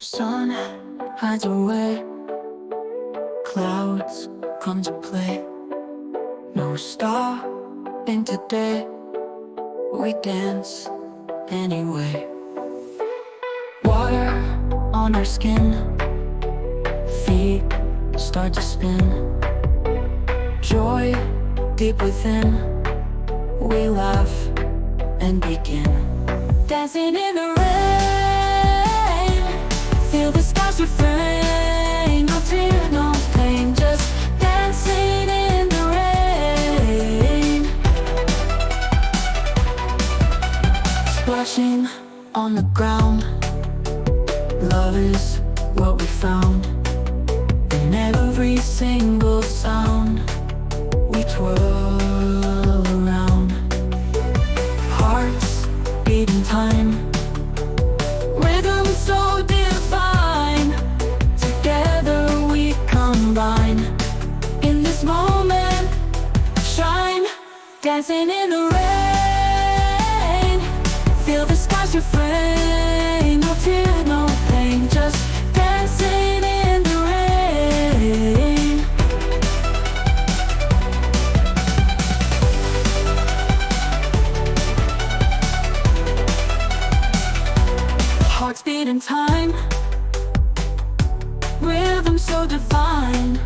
Sun hides away, clouds come to play. No star in today, we dance anyway. Water on our skin, feet start to spin. Joy deep within, we laugh and begin. Dancing in the rain, feel the skies refrain. No tear, no pain, just dancing in the rain. Splashing on the ground, love is what we found. In every single sound, we twirl around. Hearts beat in time, rhythm so divine. Together we combine. In this moment, shine. Dancing in the rain, feel the skies refrain. No tear, no pain, just dancing in the rain. Hearts beat in time, rhythm so divine.